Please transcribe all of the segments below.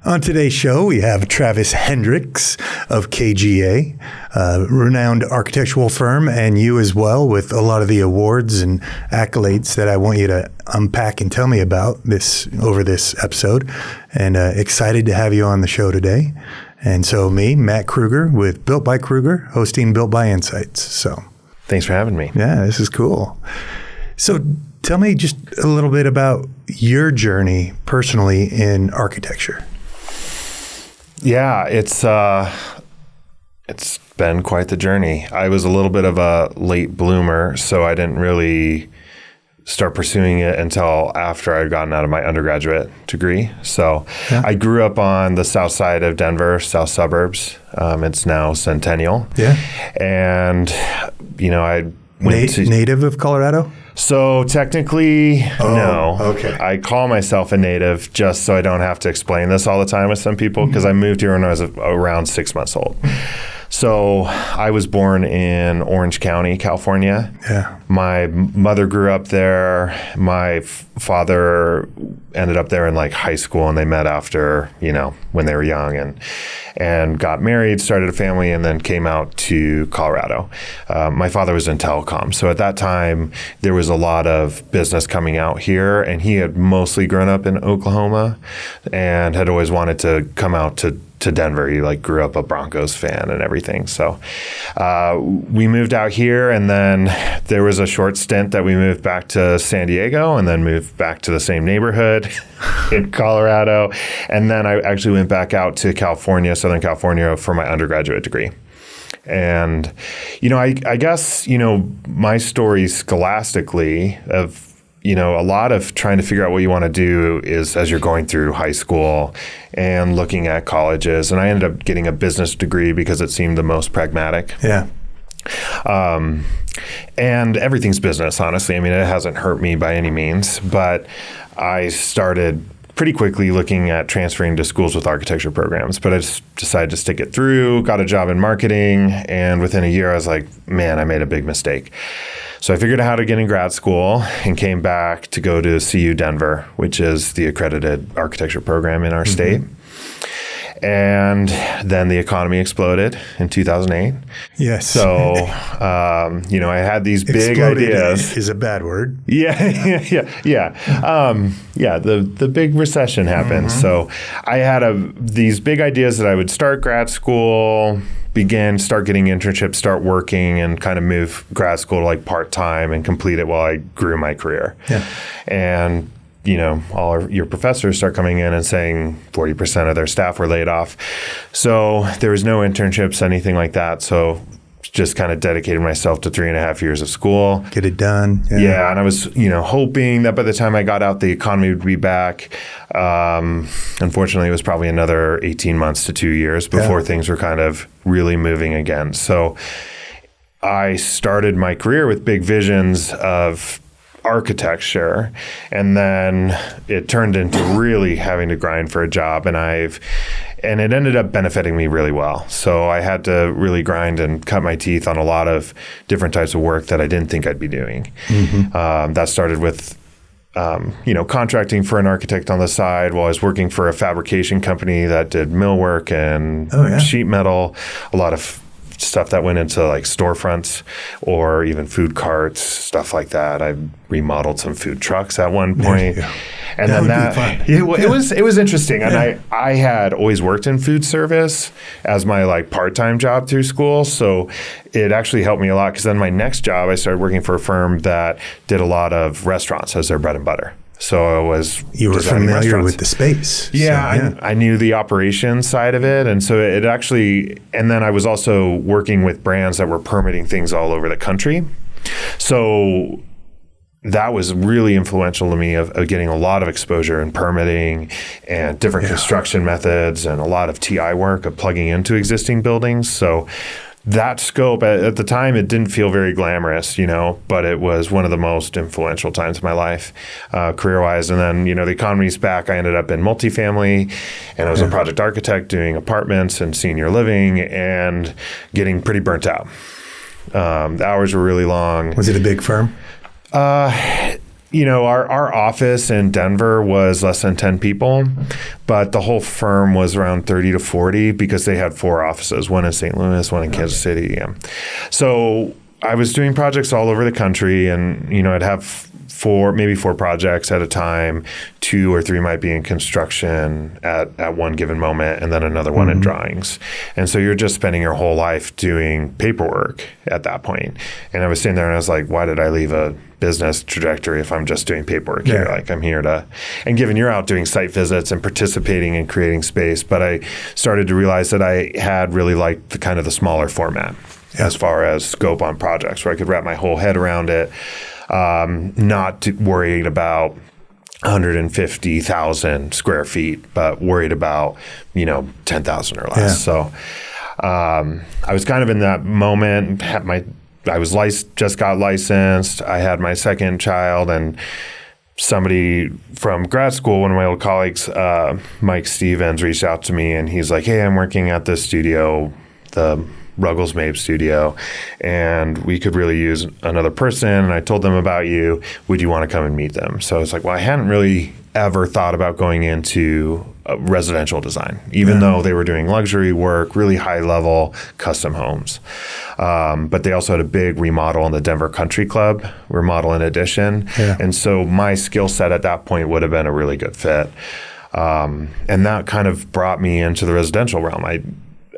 On today's show, we have Travis Hendrix of KGA, a renowned architectural firm, and you as well, with a lot of the awards and accolades that I want you to unpack and tell me about over this episode. And excited to have you on the show today. And so me, Matt Krueger, with Built by Krueger, hosting Built by Insights. So thanks for having me. Yeah, this is cool. So tell me just a little bit about your journey personally in architecture. Yeah, it's been quite the journey. I was a little bit of a late bloomer, so I didn't really start pursuing it until after I'd gotten out of my undergraduate degree. So I grew up on the south side of Denver, south suburbs. It's now Centennial. Yeah. And, I went native of Colorado? So technically, no. Okay. I call myself a native just so I don't have to explain this all the time with some people because I moved here when I was around 6 months old. So I was born in Orange County, California. Yeah. My mother grew up there. My father ended up there in like high school, and they met after, when they were young and got married, started a family, and then came out to Colorado. My father was in telecom. So at that time, there was a lot of business coming out here, and he had mostly grown up in Oklahoma and had always wanted to come out to Denver. He grew up a Broncos fan and everything. So we moved out here, and then there was a short stint that we moved back to San Diego and then moved back to the same neighborhood in Colorado. And then I actually went back out to California, Southern California, for my undergraduate degree. And, I guess, my story scholastically of a lot of trying to figure out what you want to do is as you're going through high school and looking at colleges. And I ended up getting a business degree because it seemed the most pragmatic. Yeah. And everything's business, honestly. I mean, it hasn't hurt me by any means, but I started pretty quickly looking at transferring to schools with architecture programs, but I just decided to stick it through, got a job in marketing, and within a year I was like, man, I made a big mistake. So I figured out how to get in grad school and came back to go to CU Denver, which is the accredited architecture program in our state. And then the economy exploded in 2008. Yes. So, I had these big ideas. Is a bad word. Yeah. The big recession happened. So I had these big ideas that I would start grad school, start getting internships, start working, and kind of move grad school to part-time and complete it while I grew my career. Yeah. And all your professors start coming in and saying 40% of their staff were laid off. So there was no internships, anything like that. So just kind of dedicated myself to 3.5 years of school. Get it done. Yeah. And I was, hoping that by the time I got out, the economy would be back. Unfortunately, it was probably another 18 months to 2 years before things were kind of really moving again. So I started my career with big visions of architecture, and then it turned into really having to grind for a job, and it ended up benefiting me really well. So I had to really grind and cut my teeth on a lot of different types of work that I didn't think I'd be doing. That started with contracting for an architect on the side while I was working for a fabrication company that did millwork and sheet metal, a lot of stuff that went into storefronts or even food carts, stuff like that. I remodeled some food trucks at one point. And it was interesting. And I had always worked in food service as my part-time job through school. So it actually helped me a lot, because then my next job, I started working for a firm that did a lot of restaurants as their bread and butter. So you were familiar with the space. Yeah, I knew the operations side of it. And so it actually, and then I was also working with brands that were permitting things all over the country. So that was really influential to me of getting a lot of exposure in permitting and different construction methods and a lot of TI work of plugging into existing buildings. So that scope, at the time, it didn't feel very glamorous, but it was one of the most influential times of my life, career-wise. And then, the economy's back. I ended up in multifamily, and I was a project architect doing apartments and senior living and getting pretty burnt out. The hours were really long. Was it a big firm? our office in Denver was less than 10 people, but the whole firm was around 30 to 40 because they had 4 offices, one in St. Louis, one in Kansas City. Yeah. So I was doing projects all over the country, and, I'd have maybe 4 projects at a time. 2 or 3 might be in construction at one given moment, and then another one in drawings. And so you're just spending your whole life doing paperwork at that point. And I was sitting there and I was like, why did I leave a business trajectory if I'm just doing paperwork here? Like, I'm here and given you're out doing site visits and participating in creating space, but I started to realize that I had really liked the smaller format as far as scope on projects, where I could wrap my whole head around it. Not worried about 150,000 square feet, but worried about, 10,000 or less. Yeah. So I was kind of in that moment. I was just got licensed. I had my second child, and somebody from grad school, one of my old colleagues, Mike Stevens, reached out to me, and he's like, "Hey, I'm working at this studio, the Ruggles MAME studio, and we could really use another person. And I told them about you. Would you want to come and meet them?" So it's like, well, I hadn't really ever thought about going into residential design, even though they were doing luxury work, really high level custom homes. But they also had a big remodel in the Denver Country Club, remodel in addition. Yeah. And so my skill set at that point would have been a really good fit. And that kind of brought me into the residential realm.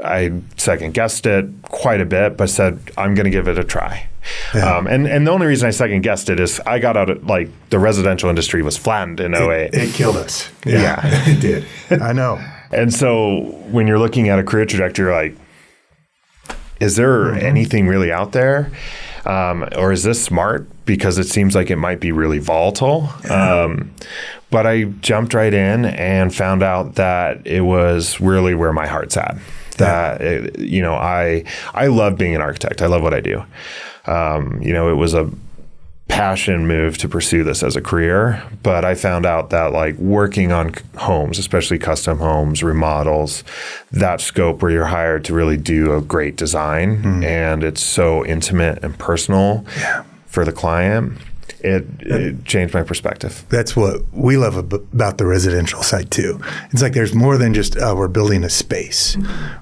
I second guessed it quite a bit, but said, I'm going to give it a try. Yeah. And the only reason I second guessed it is I got out of, the residential industry was flattened in 2008. It killed us. Yeah. It did. I know. And so when you're looking at a career trajectory, you're like, is there anything really out there? Or is this smart? Because it seems like it might be really volatile. Yeah. But I jumped right in and found out that it was really where my heart's at. That, I love being an architect. I love what I do. It was a passion move to pursue this as a career, but I found out that working on homes, especially custom homes, remodels, that scope where you're hired to really do a great design, and it's so intimate and personal for the client. It changed my perspective. That's what we love about the residential side too. It's like there's more than just we're building a space.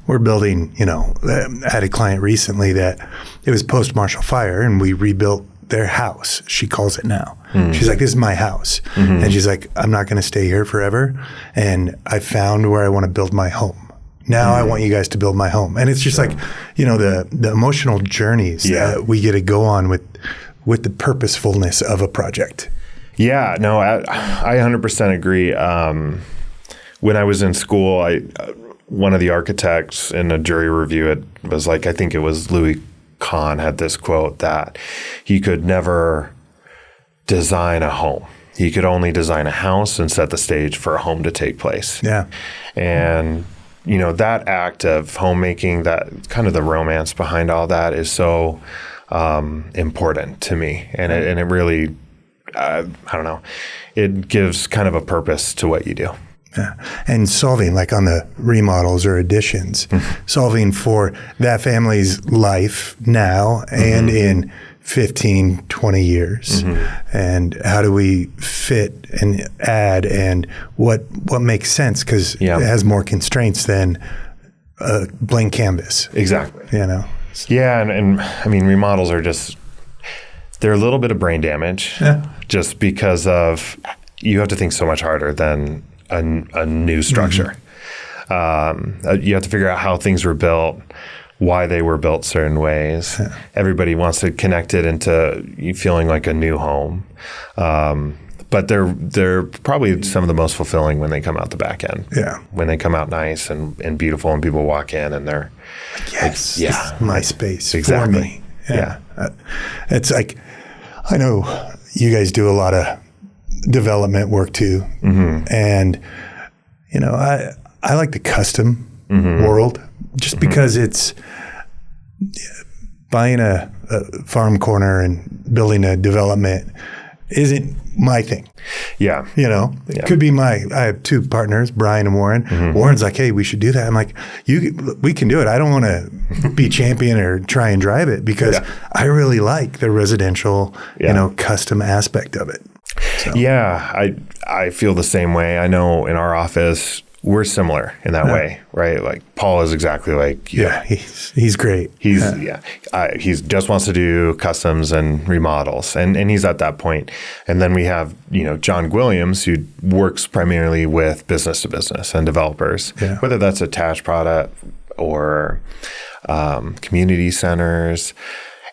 We're building, I had a client recently that it was post-Marshall Fire, and we rebuilt their house. She calls it now. She's like, this is my house. And she's like, I'm not going to stay here forever. And I found where I want to build my home. Now I want you guys to build my home. And it's just the emotional journeys that we get to go on with the purposefulness of a project. Yeah, no, I 100% agree. When I was in school, one of the architects in a jury review, it was I think it was Louis Kahn, had this quote that he could never design a home. He could only design a house and set the stage for a home to take place. Yeah. And, that act of homemaking, that kind of the romance behind all that is so important to me. And it really, I don't know, it gives kind of a purpose to what you do. Yeah. And solving on the remodels or additions, solving for that family's life now and in 15, 20 years. And how do we fit and add, and what makes sense? Because it has more constraints than a blank canvas. Exactly. Yeah, and I mean, remodels are they're a little bit of brain damage just because of, you have to think so much harder than a new structure. You have to figure out how things were built, why they were built certain ways. Everybody wants to connect it into you feeling like a new home. But they're probably some of the most fulfilling when they come out the back end. Yeah. When they come out nice and beautiful, and people walk in and they're yes, this is my space exactly. For me. Yeah. It's I know you guys do a lot of development work too. And, I like the custom world just because it's buying a farm corner and building a development isn't my thing. Yeah. It could be I have 2 partners, Brian and Warren. Warren's like, hey, we should do that. I'm like, we can do it. I don't want to be champion or try and drive it because I really like the residential, custom aspect of it. So. Yeah, I feel the same way. I know in our office, we're similar in that way, right? Like Paul is exactly like you. Yeah, he's great. He just wants to do customs and remodels, and he's at that point. And then we have John Williams, who works primarily with business to business and developers, whether that's attached product or community centers.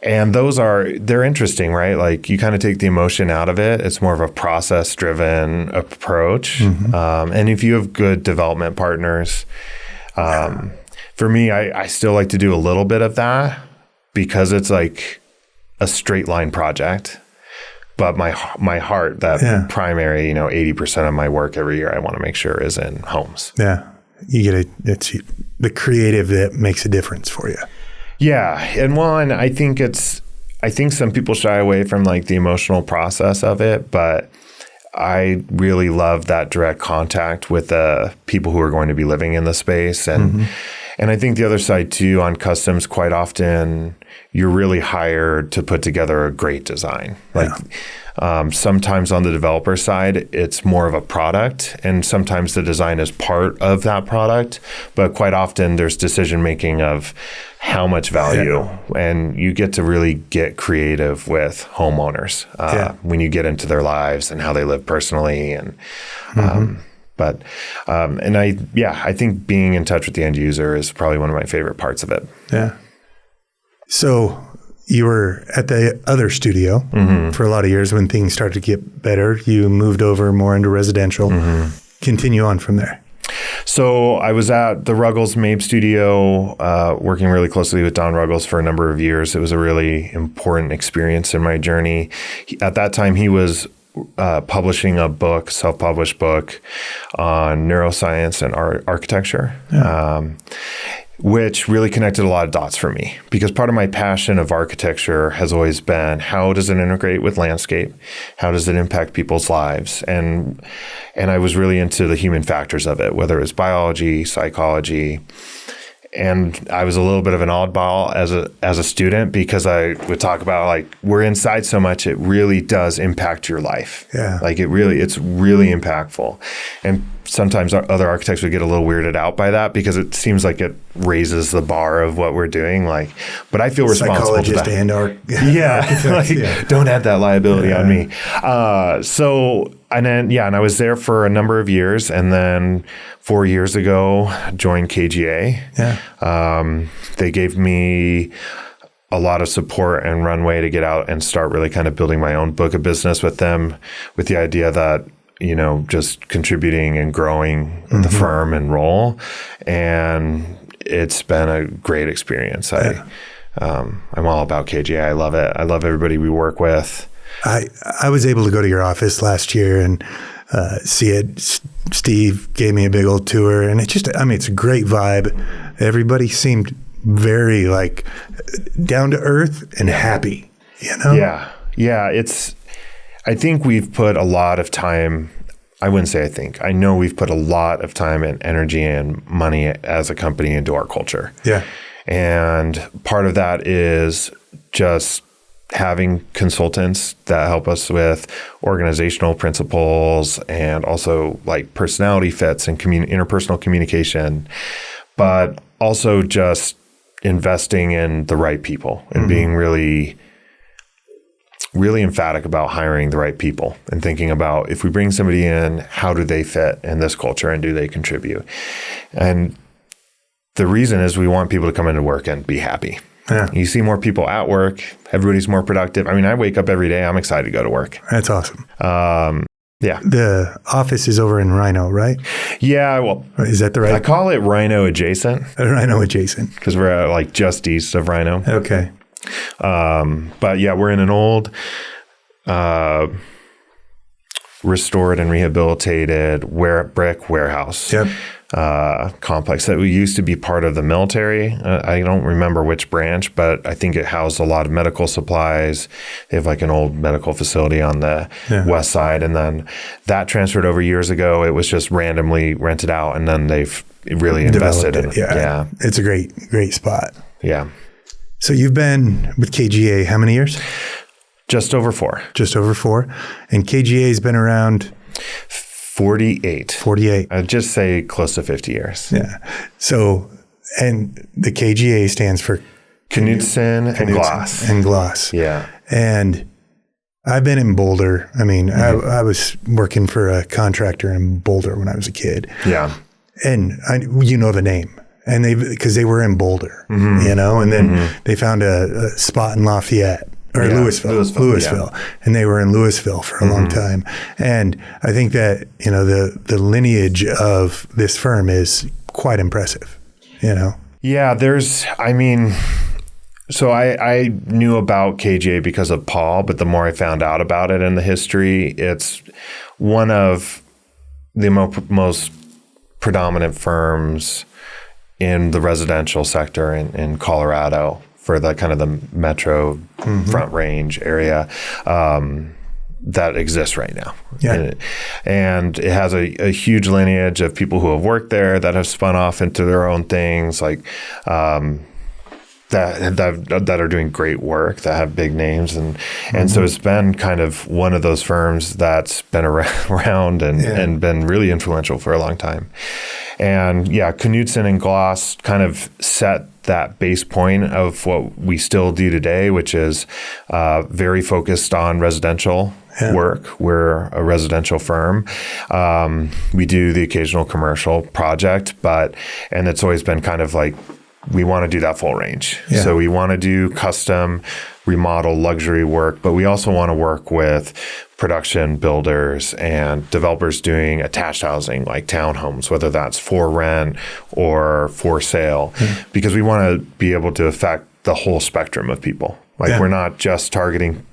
And they're interesting, right? Like you kind of take the emotion out of it. It's more of a process-driven approach. And if you have good development partners, for me, I still like to do a little bit of that because it's like a straight line project. But my heart, that primary, 80% of my work every year, I want to make sure is in homes. Yeah. It's the creative that makes a difference for you. Yeah. And I think some people shy away from like the emotional process of it, but I really love that direct contact with the people who are going to be living in the space. And I think the other side too, on customs, quite often you're really hired to put together a great design. Like sometimes on the developer side, it's more of a product, and sometimes the design is part of that product. But quite often there's decision making of how much value, and you get to really get creative with homeowners when you get into their lives and how they live personally. And I think being in touch with the end user is probably one of my favorite parts of it. Yeah. So you were at the other studio for a lot of years. When things started to get better, you moved over more into residential. Continue on from there. So I was at the Ruggles MAME studio, working really closely with Don Ruggles for a number of years. It was a really important experience in my journey. At that time, he was publishing a book, self-published book on neuroscience and architecture, which really connected a lot of dots for me, because part of my passion of architecture has always been, how does it integrate with landscape? How does it impact people's lives? And I was really into the human factors of it, whether it's biology, psychology. And I was a little bit of an oddball as a student, because I would talk about like, we're inside so much, it really does impact your life. Yeah. Like it's really impactful. And sometimes other architects would get a little weirded out by that, because it seems like it raises the bar of what we're doing. Like, but I feel responsible to that. And don't add that liability on me. And I was there for a number of years, and then 4 years ago, joined KGA. They gave me a lot of support and runway to get out and start really kind of building my own book of business with them, with the idea that, just contributing and growing the firm and role. And it's been a great experience. I'm all about KGA. I love it. I love everybody we work with. I was able to go to your office last year and see it. Steve gave me a big old tour, and it's a great vibe. Everybody seemed very like down to earth and happy, Yeah. I think we've put a lot of time. I wouldn't say I think. I know we've put a lot of time and energy and money as a company into our culture. Yeah. And part of that is just having consultants that help us with organizational principles and also like personality fits and interpersonal communication, but also just investing in the right people and being really emphatic about hiring the right people and thinking about, if we bring somebody in, how do they fit in this culture and do they contribute? And the reason is we want people to come into work and be happy. Yeah. You see more people at work. Everybody's more productive. I mean, I wake up every day. I'm excited to go to work. That's awesome. Yeah. The office is over in Rhino, right? Yeah. Well, is that the right? I call it Rhino adjacent. Rhino adjacent. Because we're like just east of Rhino. Okay. But yeah, we're in an old, restored and rehabilitated brick warehouse. Yep. Complex that used to be part of the military. I don't remember which branch, but I think it housed a lot of medical supplies. They have like an old medical facility on the west side. And then that transferred over years ago. It was just randomly rented out, and then they've really invested in it. Yeah. It's a great spot. Yeah. So you've been with KGA how many years? Just over 4. Just over 4. And KGA's been around 48. 48. I'd just say close to 50 years. Yeah. So, and the KGA stands for Knudsen and Glass. And Glass. Yeah. And I've been in Boulder. I mean, I was working for a contractor in Boulder when I was a kid. Yeah. And you know the name. And because they were in Boulder, you know, and then they found a spot in Lafayette. Or Louisville. Yeah. And they were in Louisville for a long time. And I think that, you know, the lineage of this firm is quite impressive, you know? Yeah, so I knew about KGA because of Paul, but the more I found out about it and the history, it's one of the most predominant firms in the residential sector in Colorado, for the kind of the metro Front Range area that exists right now. Yeah. And it has a huge lineage of people who have worked there that have spun off into their own things, like that are doing great work, that have big names. And so it's been kind of one of those firms that's been around and been really influential for a long time. And yeah, Knudsen and Glass kind of set that base point of what we still do today, which is very focused on residential work. We're a residential firm. We do the occasional commercial project, and it's always been kind of like, we want to do that full range. Yeah. So we want to do custom, remodel, luxury work, but we also want to work with production builders and developers doing attached housing like townhomes, whether that's for rent or for sale, because we want to be able to affect the whole spectrum of people. Like we're not just targeting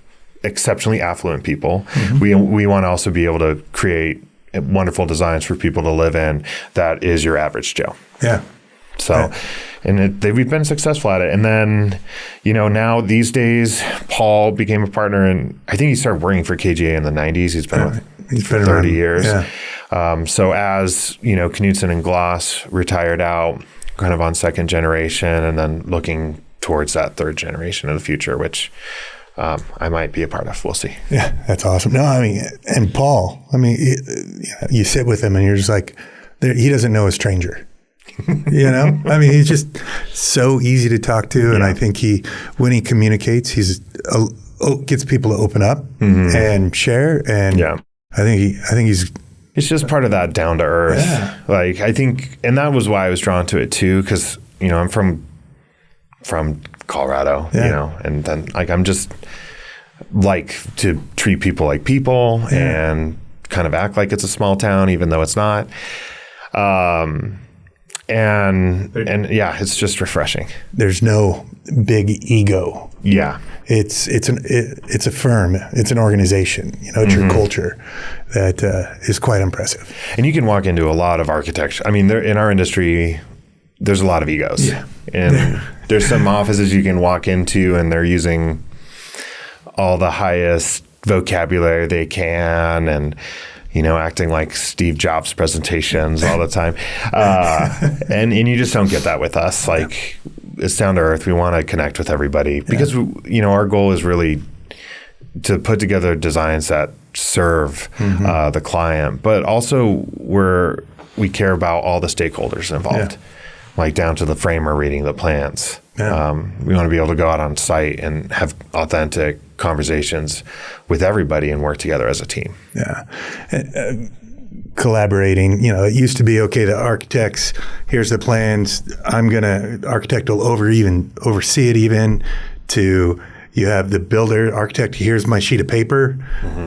exceptionally affluent people. We want to also be able to create wonderful designs for people to live in that is your average Joe. Yeah. So, and we've been successful at it. And then, you know, now these days, Paul became a partner, and I think he started working for KGA in the 90s. He's been for 30 years. Yeah. So as, you know, Knudsen and Glass retired out, kind of on second generation, and then looking towards that third generation of the future, which I might be a part of. We'll see. Yeah, that's awesome. No, I mean, and Paul, I mean, you sit with him and you're just like, he doesn't know a stranger. You know, I mean, he's just so easy to talk to, and I think when he communicates, gets people to open up and share. And I think he's. It's just part of that down to earth. Yeah. Like I think, and that was why I was drawn to it too, because you know I'm from Colorado, you know, and then like I'm just like to treat people like people and kind of act like it's a small town, even though it's not. And it's just refreshing. There's no big ego. Yeah, it's a firm. It's an organization. You know, it's your culture that is quite impressive. And you can walk into a lot of architecture. I mean, in our industry, there's a lot of egos. Yeah. And there's some offices you can walk into, and they're using all the highest vocabulary they can, and you know, acting like Steve Jobs presentations all the time. And you just don't get that with us. Like, it's down to earth. We want to connect with everybody because, you know, our goal is really to put together designs that serve the client, but also we care about all the stakeholders involved, like down to the framer reading the plans. Yeah. We want to be able to go out on site and have authentic conversations with everybody and work together as a team. Yeah. Collaborating, you know, it used to be, okay, the architects, here's the plans, architect will oversee it even, to you have the builder, architect, here's my sheet of paper,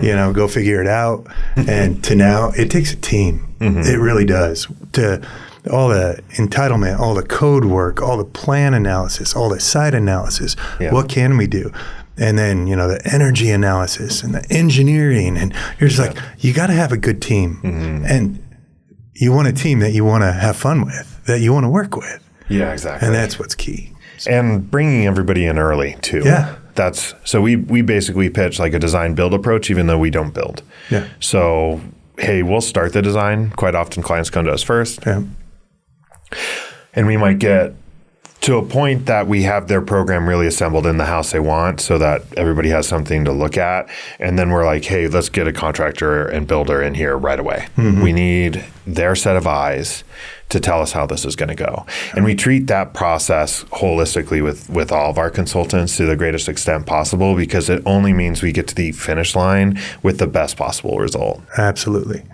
you know, go figure it out. And to now, it takes a team. It really does. To all the entitlement, all the code work, all the plan analysis, all the site analysis. What can we do? And then, you know, the energy analysis and the engineering. And you're just like, you got to have a good team. And you want a team that you want to have fun with, that you want to work with. Yeah, exactly. And that's what's key. And bringing everybody in early, too. Yeah. So we basically pitch like a design build approach, even though we don't build. Yeah. So, hey, we'll start the design. Quite often clients come to us first. Yeah. And we might get to a point that we have their program really assembled in the house they want so that everybody has something to look at. And then we're like, hey, let's get a contractor and builder in here right away. We need their set of eyes to tell us how this is going to go. And we treat that process holistically with all of our consultants to the greatest extent possible, because it only means we get to the finish line with the best possible result. Absolutely.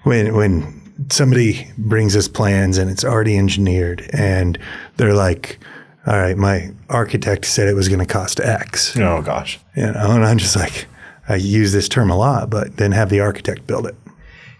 When somebody brings us plans and it's already engineered and they're like, all right, my architect said it was going to cost X. Oh, gosh. And I'm just like, I use this term a lot, but then have the architect build it.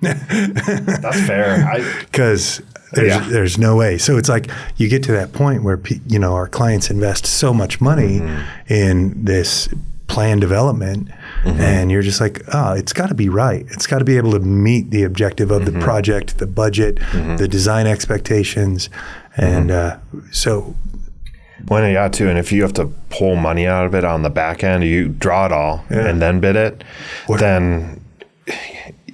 That's fair. Because there's no way. So it's like you get to that point where, our clients invest so much money in this plan development, and you're just like, it's got to be right. It's got to be able to meet the objective of the project, the budget, the design expectations. And so. Well, yeah, too. And if you have to pull money out of it on the back end, you draw it all and then bid it, then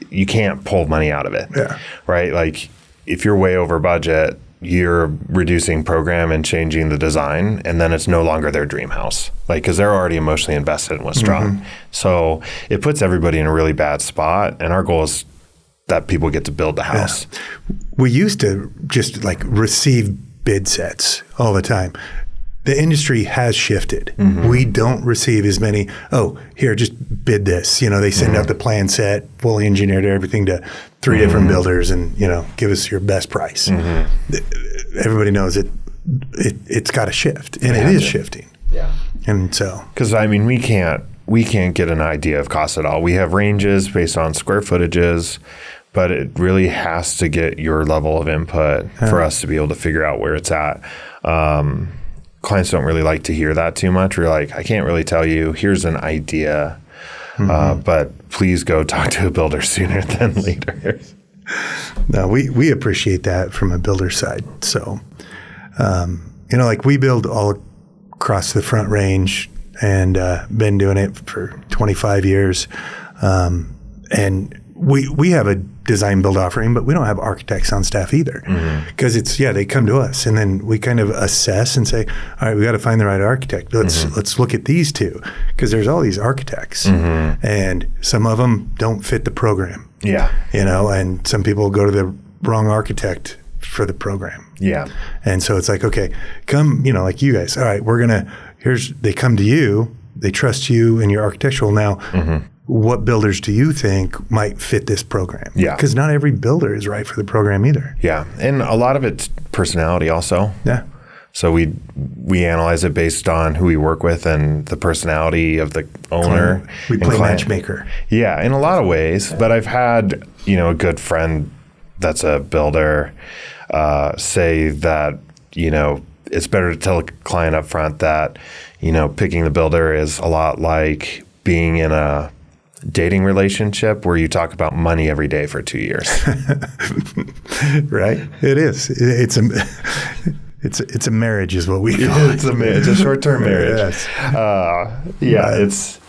you can't pull money out of it. Yeah. Right? Like if you're way over budget, you're reducing program and changing the design, and then it's no longer their dream house. Like, because they're already emotionally invested in Withstrong. So it puts everybody in a really bad spot. And our goal is that people get to build the house. Yeah. We used to just like receive bid sets all the time. The industry has shifted. We don't receive as many, here, just bid this. They send out the plan set, fully engineered everything to 3 different builders and, give us your best price. Everybody knows it's got to shift, and it is shifting. Yeah. And so. Because, we can't get an idea of cost at all. We have ranges based on square footages, but it really has to get your level of input for us to be able to figure out where it's at. Clients don't really like to hear that too much. We're like, I can't really tell you. Here's an idea, but please go talk to a builder sooner than later. No, we appreciate that from a builder side. So, like we build all across the Front Range and been doing it for 25 years. And we have a design build offering, but we don't have architects on staff either, because they come to us and then we kind of assess and say, all right, we got to find the right architect. Let's look at these two, because there's all these architects and some of them don't fit the program. Yeah. And some people go to the wrong architect for the program. Yeah. And so it's like, okay, come, like you guys, all right, they come to you, they trust you and your architectural now. What builders do you think might fit this program? Yeah. Because not every builder is right for the program either. Yeah. And a lot of it's personality also. Yeah. So we analyze it based on who we work with and the personality of the owner. We play matchmaker. Yeah, in a lot of ways. But I've had, a good friend that's a builder say that, it's better to tell a client up front that, picking the builder is a lot like being in a dating relationship where you talk about money every day for 2 years. Right? It is. It's a marriage is what we call it. It's a short-term marriage. Yes.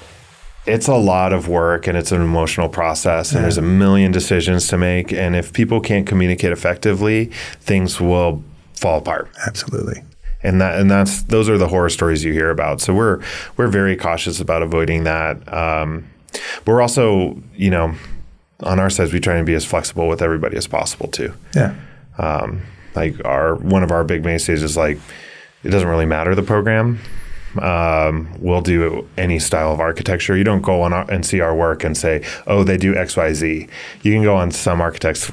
It's a lot of work and it's an emotional process and there's a million decisions to make. And if people can't communicate effectively, things will fall apart. Absolutely. And those are the horror stories you hear about. So we're very cautious about avoiding that. But we're also, on our side, we try and be as flexible with everybody as possible too. Yeah. One of our big mainstays is like, it doesn't really matter the program. We'll do any style of architecture. You don't go on and see our work and say, oh, they do X, Y, Z. You can go on some architects.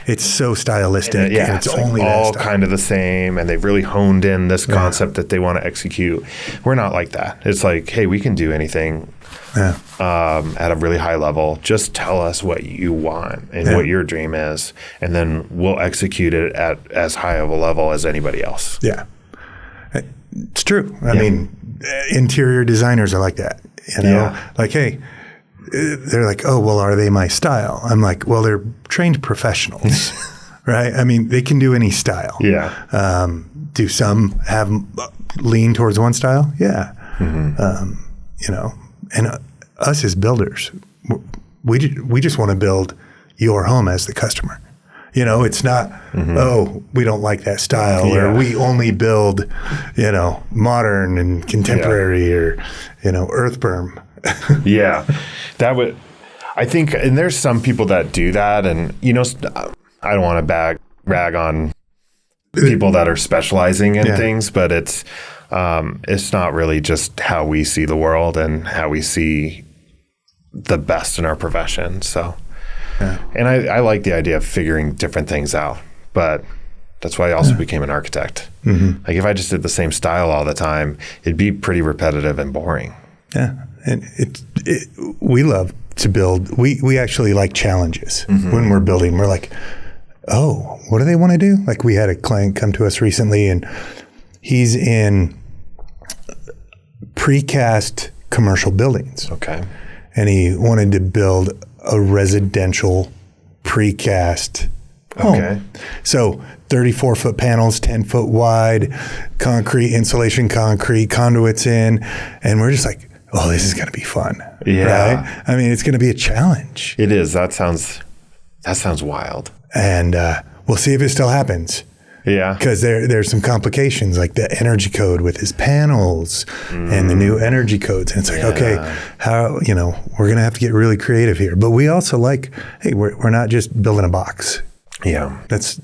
It's so stylistic. And it's only all kind of the same, and they've really honed in this concept that they want to execute. We're not like that. It's like, hey, we can do anything at a really high level. Just tell us what you want and what your dream is, and then we'll execute it at as high of a level as anybody else. Yeah, it's true. I mean, interior designers are like that. Like, hey. They're like, oh, well, are they my style? I'm like, well, they're trained professionals, right? I mean, they can do any style. Yeah. Do some have lean towards one style? Yeah. And us as builders, we just want to build your home as the customer. It's not, oh, we don't like that style, or we only build, modern and contemporary, or, earth berm. Yeah. I think, and there's some people that do that, and, I don't want to rag on people that are specializing in things, but it's not really just how we see the world and how we see the best in our profession. So, and I like the idea of figuring different things out, but that's why I also became an architect. Like if I just did the same style all the time, it'd be pretty repetitive and boring. Yeah. And we love to build. We actually like challenges when we're building. We're like, oh, what do they want to do? Like we had a client come to us recently, and he's in precast commercial buildings. Okay. And he wanted to build a residential precast home. Okay. So 34-foot panels, 10-foot wide, concrete, insulation concrete, conduits in. And we're just like, oh, this is going to be fun. Yeah. Right? I mean, it's going to be a challenge. It is. That sounds wild. And we'll see if it still happens. Yeah. Because there's some complications, like the energy code with his panels and the new energy codes. And it's like, okay, how, we're going to have to get really creative here. But we also like, hey, we're not just building a box. Yeah. It's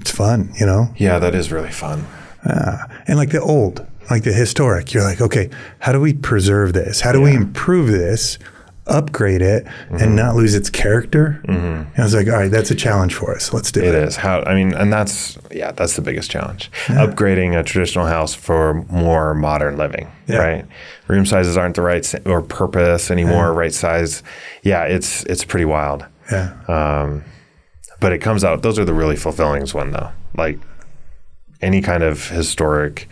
fun, Yeah, that is really fun. And like the historic, you're like, okay, how do we preserve this? How do we improve this, upgrade it, and not lose its character? And I was like, all right, that's a challenge for us. Let's do it. It is. And that's the biggest challenge. Upgrading a traditional house for more modern living, right? Room sizes aren't the right or purpose anymore, right size. Yeah, it's pretty wild. Yeah. But it comes out, those are the really fulfilling one though. Like any kind of historic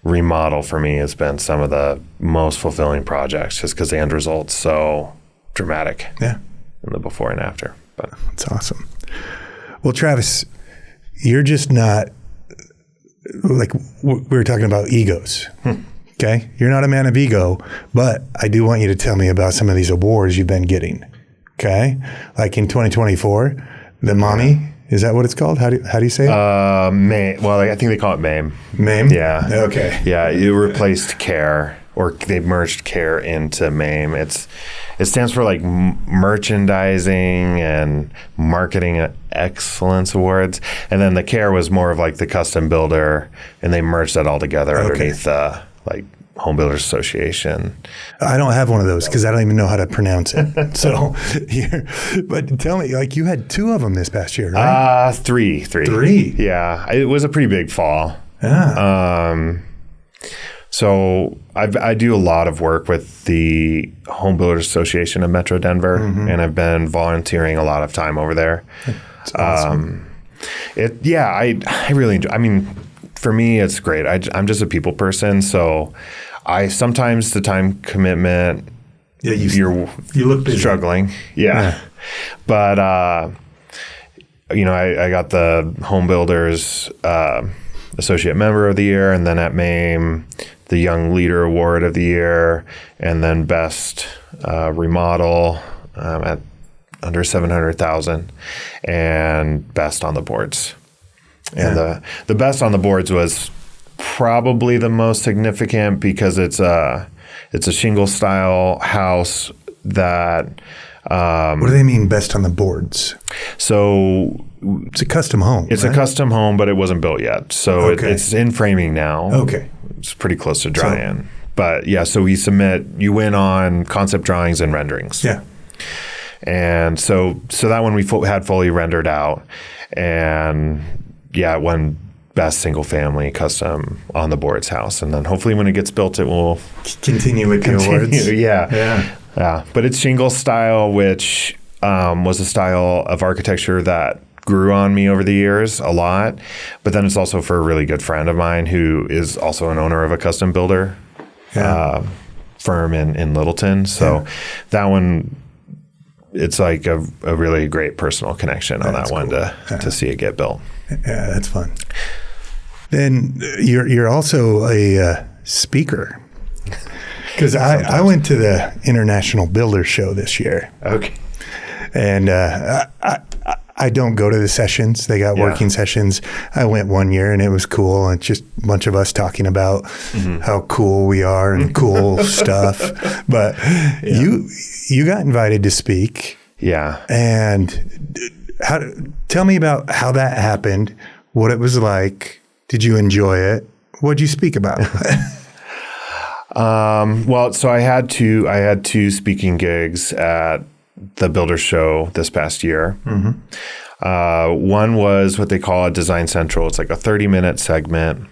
remodel for me has been some of the most fulfilling projects just because the end result's so dramatic in the before and after. But that's awesome. Well, Travis, you're just not like we were talking about egos. Okay. You're not a man of ego, but I do want you to tell me about some of these awards you've been getting. Okay. Like in 2024, the MAME. Is that what it's called? How do you say it? MAME. Well, I think they call it MAME. MAME? Yeah. Okay. Yeah, it replaced CARE, or they merged CARE into MAME. It stands for like Merchandising and Marketing Excellence Awards, and then the CARE was more of like the custom builder, and they merged that all together underneath like Home Builders Association. I don't have one of those because I don't even know how to pronounce it. So, but tell me, like you had 2 of them this past year, right? 3. 3? Yeah, it was a pretty big fall. Yeah. So I do a lot of work with the Home Builders Association of Metro Denver, and I've been volunteering a lot of time over there. That's awesome. I really enjoy. I mean, for me, it's great. I'm just a people person, so sometimes the time commitment. Yeah, you look busy. Struggling. Yeah. But I got the Home Builders Associate Member of the Year, and then at MAME, the Young Leader Award of the Year, and then Best Remodel at under 700,000, and Best on the Boards. And the Best on the Boards was probably the most significant because it's a shingle style house that. What do they mean Best on the Boards? So it's a custom home. It's a custom home, but it wasn't built yet. So it's in framing now. Okay. It's pretty close to dry-in. But yeah, so you win on concept drawings and renderings. Yeah. And so that one we had fully rendered out. And yeah, it won Best Single Family Custom on the Boards house. And then hopefully when it gets built, it will continue with the awards. Yeah. But it's shingle style, which was a style of architecture that grew on me over the years a lot. But then it's also for a really good friend of mine who is also an owner of a custom builder firm in Littleton. So that one, it's like a really great personal connection on that one to see it get built. Yeah, that's fun. Then you're also a speaker. Because I went to the International Builder Show this year. Okay. And I don't go to the sessions. They got working sessions. I went one year and it was cool. And just a bunch of us talking about how cool we are and cool stuff. But you got invited to speak. Yeah. And tell me about how that happened, what it was like. Did you enjoy it? What'd you speak about? Well, so I had two speaking gigs at the Builder Show this past year. One was what they call a Design Central. It's like a 30-minute segment,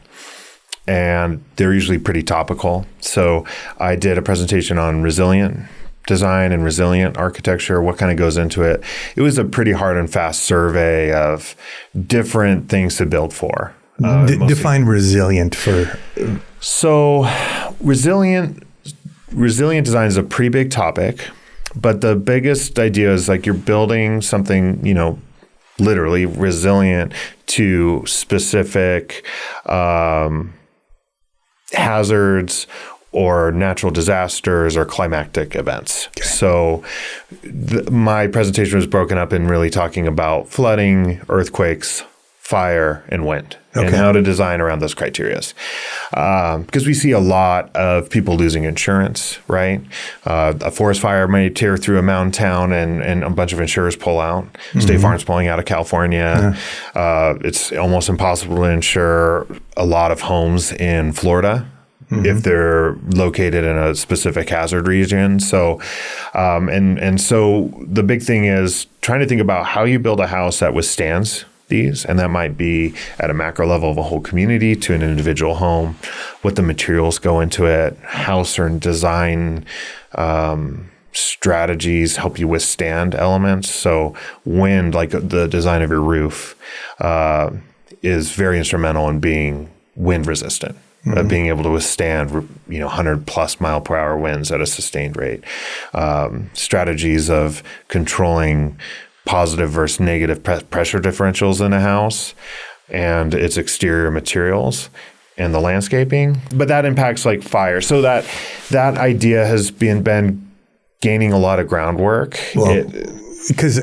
and they're usually pretty topical. So I did a presentation on resilient design and resilient architecture, what kind of goes into it. It was a pretty hard and fast survey of different things to build for. Define resilient for... So resilient design is a pretty big topic. But the biggest idea is like you're building something, literally resilient to specific hazards or natural disasters or climatic events. Okay. So my presentation was broken up in really talking about flooding, earthquakes, fire, and wind, and how to design around those criteria. Because we see a lot of people losing insurance, right? A forest fire may tear through a mountain town and a bunch of insurers pull out. State Farm's pulling out of California. It's almost impossible to insure a lot of homes in Florida if they're located in a specific hazard region. So, and so the big thing is trying to think about how you build a house that withstands these, and that might be at a macro level of a whole community to an individual home, what the materials go into it, how certain design strategies help you withstand elements. So wind, like the design of your roof, is very instrumental in being wind resistant. Being able to withstand, 100 plus mile per hour winds at a sustained rate. Strategies of controlling positive versus negative pressure differentials in a house and its exterior materials and the landscaping. But that impacts like fire. So that idea has been gaining a lot of groundwork. Well, because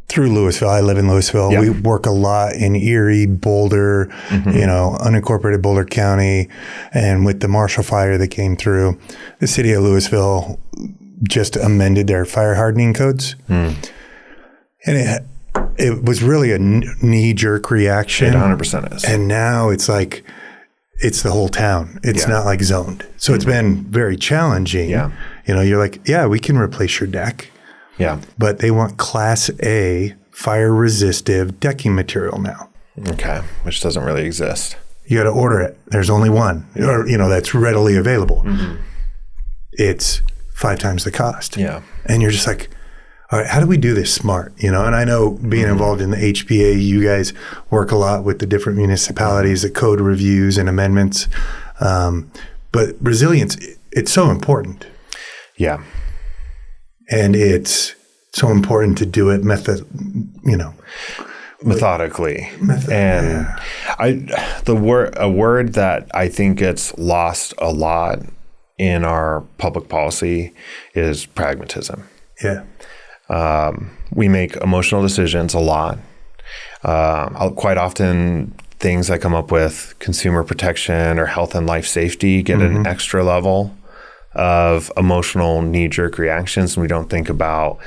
through Louisville, I live in Louisville. Yep. We work a lot in Erie, Boulder, unincorporated Boulder County. And with the Marshall Fire that came through, the city of Louisville just amended their fire hardening codes. And it was really a knee-jerk reaction. It 100% is. And now it's like, it's the whole town. It's not like zoned. So it's been very challenging. Yeah. You're like, we can replace your deck. Yeah. But they want Class A fire-resistive decking material now. Okay. Which doesn't really exist. You got to order it. There's only one, or that's readily available. It's 5 times the cost. Yeah. And you're just like, all right, how do we do this smart? And I know being involved in the HPA, you guys work a lot with the different municipalities, the code reviews and amendments. But resilience, it's so important. Yeah. And it's so important to do it methodically. A word that I think gets lost a lot in our public policy is pragmatism. Yeah. We make emotional decisions a lot. Quite often things I come up with, consumer protection or health and life safety, get an extra level of emotional knee-jerk reactions, and we don't think about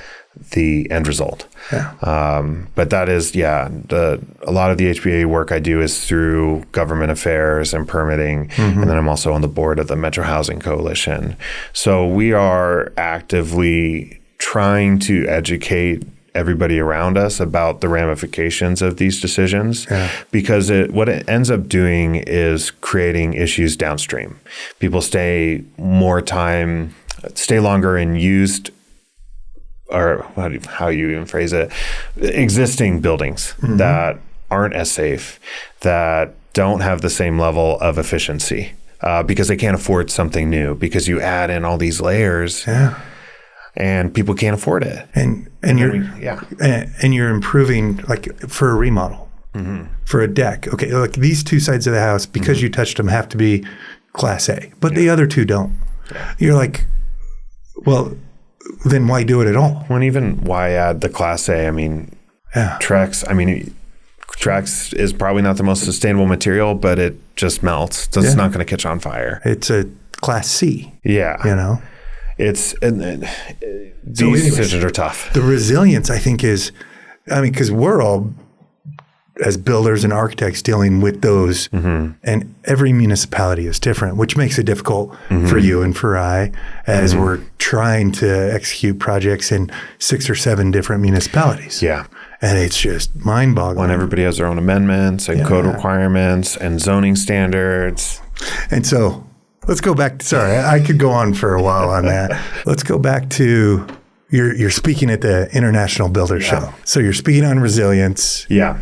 the end result. Yeah. But that is, a lot of the HBA work I do is through government affairs and permitting, and then I'm also on the board of the Metro Housing Coalition. So we are actively trying to educate everybody around us about the ramifications of these decisions, because what it ends up doing is creating issues downstream. People stay longer in used, or how you even phrase it, existing buildings that aren't as safe, that don't have the same level of efficiency, because they can't afford something new, because you add in all these layers. Yeah. And people can't afford it. And you're improving, like for a remodel, for a deck. Okay, like these 2 sides of the house, because you touched them, have to be Class A, but the other 2 don't. Yeah. You're like, well, then why do it at all? Well, even why add the Class A? Yeah. Trex, I mean, Trex is probably not the most sustainable material, but it just melts. So it's not going to catch on fire. It's a Class C. Yeah. You know? These decisions are tough. The resilience, I think, is, I mean, because we're all, as builders and architects, dealing with those, and every municipality is different, which makes it difficult for you and for I, as we're trying to execute projects in 6 or 7 different municipalities. Yeah. And it's just mind-boggling. When everybody has their own amendments and code requirements and zoning standards. And so let's go back. Sorry, I could go on for a while on that. Let's go back to you're speaking at the International Builder Show. So you're speaking on resilience. Yeah.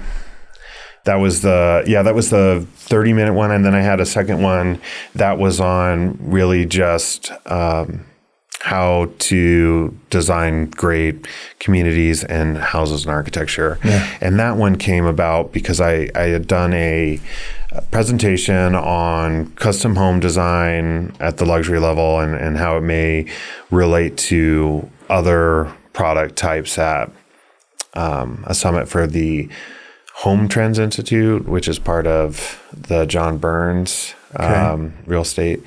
That was the 30-minute one. And then I had a second one that was on really just how to design great communities and houses and architecture. Yeah. And that one came about because I had done a presentation on custom home design at the luxury level and how it may relate to other product types at a summit for the Home Trends Institute, which is part of the John Burns real estate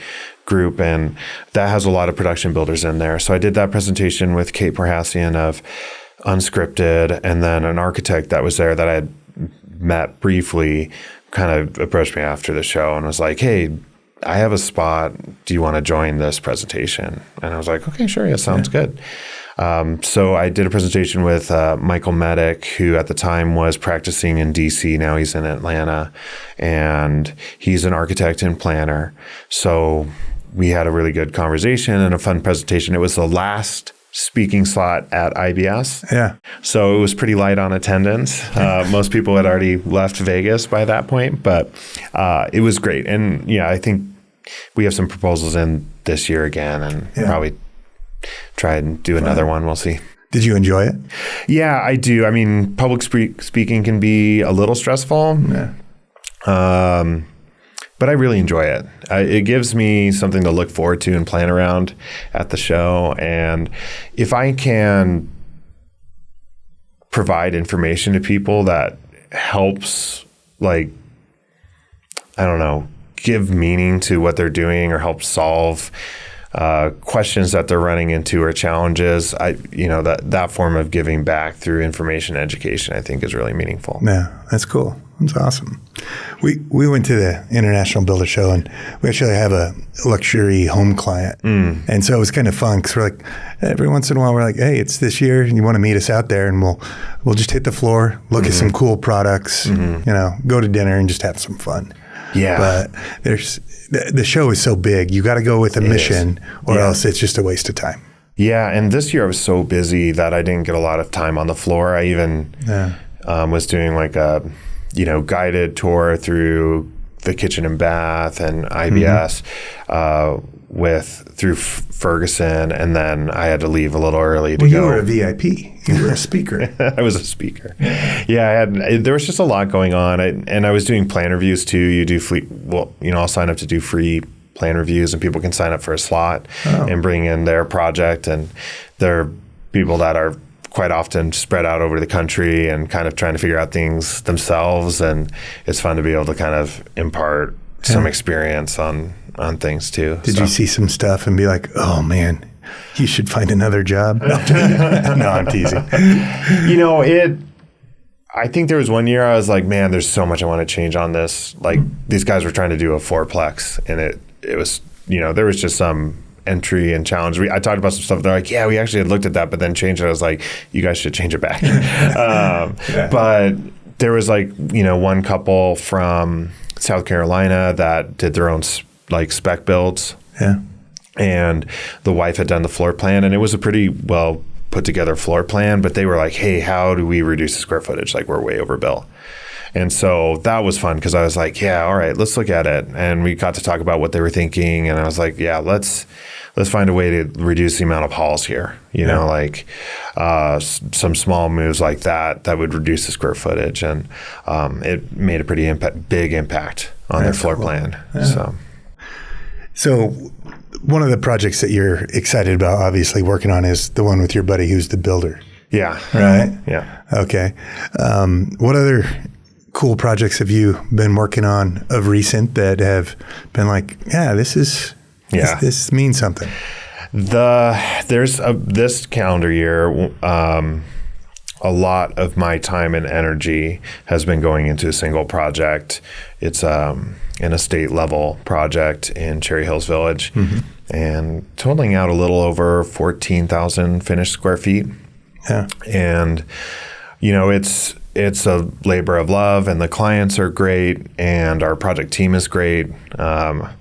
group. And that has a lot of production builders in there. So I did that presentation with Kate Perhassian of Unscripted, and then an architect that was there that I had met briefly kind of approached me after the show and was like, hey, I have a spot. Do you want to join this presentation? And I was like, okay, sure. Yeah, sounds good. So I did a presentation with Michael Medic, who at the time was practicing in DC. Now he's in Atlanta, and he's an architect and planner. So we had a really good conversation and a fun presentation. It was the last speaking slot at IBS. Yeah. So it was pretty light on attendance. Most people had already left Vegas by that point, but it was great. And yeah, I think we have some proposals in this year again, and probably try and do another one. We'll see. Did you enjoy it? Yeah, I do. I mean, public speaking can be a little stressful. Yeah. But I really enjoy it. It gives me something to look forward to and plan around at the show. And if I can provide information to people that helps, like, I don't know, give meaning to what they're doing or help solve questions that they're running into or challenges, that form of giving back through information education, I think, is really meaningful. Yeah, that's cool. That's awesome. We went to the International Builder Show, and we actually have a luxury home client. And so it was kind of fun because we're like, every once in a while, we're like, hey, it's this year, and you want to meet us out there, and we'll just hit the floor, look at some cool products, go to dinner and just have some fun. Yeah. But the show is so big. You got to go with a mission or else it's just a waste of time. Yeah. And this year I was so busy that I didn't get a lot of time on the floor. I even was doing like a, guided tour through the kitchen and bath and IBS through Ferguson. And then I had to leave a little early to go. You were a VIP. You were a speaker. I was a speaker. Yeah, there was just a lot going on. And I was doing plan reviews too. You do I'll sign up to do free plan reviews, and people can sign up for a slot and bring in their project. And there are people that are quite often spread out over the country and kind of trying to figure out things themselves. And it's fun to be able to kind of impart some experience on things too. Did you see some stuff and be like, oh man, you should find another job? No, I'm teasing. I think there was one year I was like, man, there's so much I want to change on this. Like these guys were trying to do a 4-plex, and it was, there was just some entry and challenge. I talked about some stuff. They're like, yeah, we actually had looked at that, but then changed it. I was like, you guys should change it back. But there was one couple from South Carolina that did their own spec builds. Yeah. And the wife had done the floor plan, and it was a pretty well put together floor plan, but they were like, hey, how do we reduce the square footage? Like we're way overbuilt. And so that was fun because I was like, yeah, all right, let's look at it. And we got to talk about what they were thinking. And I was like, yeah, let's find a way to reduce the amount of halls here, some small moves like that would reduce the square footage. And it made a pretty big impact on their floor plan. Yeah. So one of the projects that you're excited about, obviously working on, is the one with your buddy who's the builder. Yeah. right? Yeah. Okay. What other cool projects have you been working on of recent that have been like, yeah, this means something? This calendar year, a lot of my time and energy has been going into a single project. It's an estate level project in Cherry Hills Village, and totaling out a little over 14,000 finished square feet. Yeah. And it's a labor of love, and the clients are great, and our project team is great. I've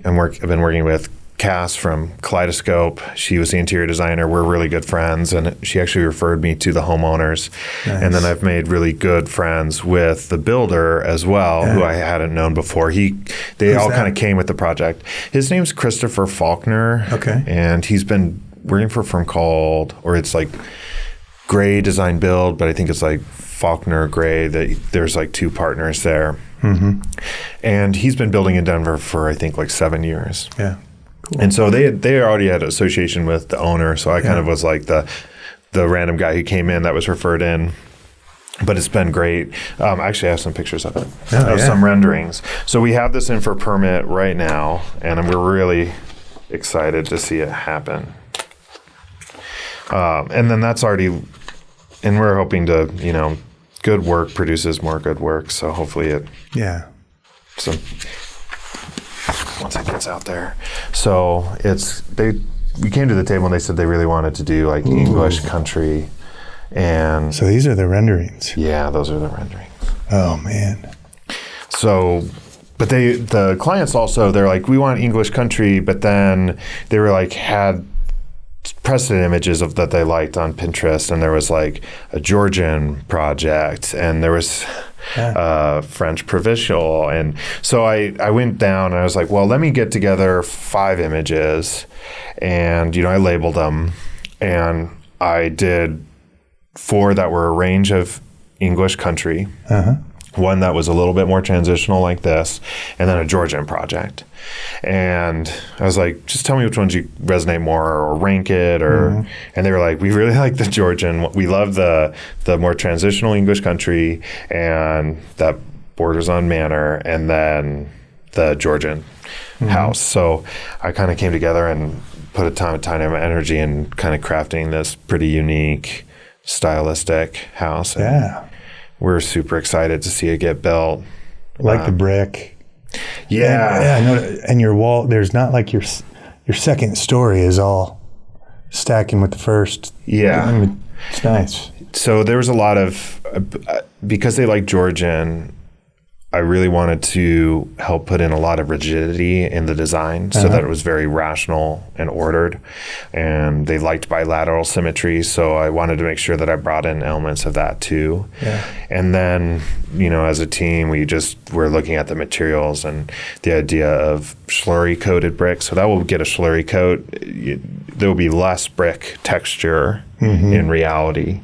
been working with Cass from Kaleidoscope. She was the interior designer. We're really good friends, and she actually referred me to the homeowners. Nice. And then I've made really good friends with the builder as well, who I hadn't known before. They all kind of came with the project. His name's Christopher Faulkner. Okay. And he's been working for a firm called, or it's like Gray Design Build, but I think it's like Faulkner Gray. There's like two partners there. Mm-hmm. And he's been building in Denver for, I think, like 7 years. Yeah. Cool. And so they already had association with the owner, so I kind of was like the random guy who came in that was referred in. But it's been great. Actually, I have some pictures of it. Some renderings. So we have this in for permit right now, and we're really excited to see it happen. And then that's already, and we're hoping to, good work produces more good work. So hopefully once it gets out there. So we came to the table and they said they really wanted to do like English country. And so these are the renderings. Yeah, those are the renderings. Oh man. So, but the clients also, they're like, we want English country, but then they were like, had precedent images of that they liked on Pinterest, and there was like a Georgian project, and there was French provincial, and so I went down and I was like, well, let me get together 5 images, and I labeled them, and I did 4 that were a range of English country, one that was a little bit more transitional like this, and then a Georgian project. And I was like, just tell me which ones you resonate more, or rank it, or and they were like, we really like the Georgian. We love the more transitional English country, and that borders on manor, and then the Georgian house. So I kind of came together and put a ton of time and energy in kind of crafting this pretty unique, stylistic house. And we're super excited to see it get built. Like the brick. Yeah. I know. And your wall, there's not like your second story is all stacking with the first. Yeah. I mean, it's nice. So there was a lot of, because they like Georgian, I really wanted to help put in a lot of rigidity in the design so that it was very rational and ordered. And they liked bilateral symmetry, so I wanted to make sure that I brought in elements of that too. Yeah. And then, as a team, we're looking at the materials and the idea of slurry coated brick. So that will get a slurry coat. There will be less brick texture in reality.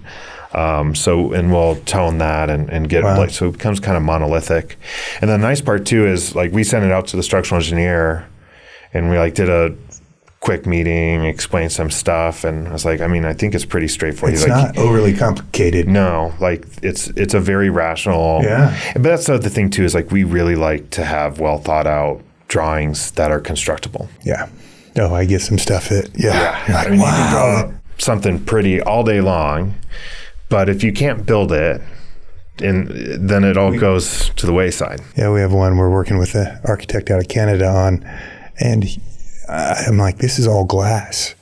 And we'll tone that and get so it becomes kind of monolithic. And the nice part too is like we sent it out to the structural engineer, and we did a quick meeting, explained some stuff, and I was like, I think it's pretty straightforward. It's not overly complicated. No, it's a very rational. Yeah. But that's the other thing too is we really like to have well thought out drawings that are constructible. Yeah. Oh, I get some stuff that You're like, you can draw something pretty all day long. But if you can't build it, then it all goes to the wayside. Yeah, we have one we're working with an architect out of Canada on, and I'm like, this is all glass.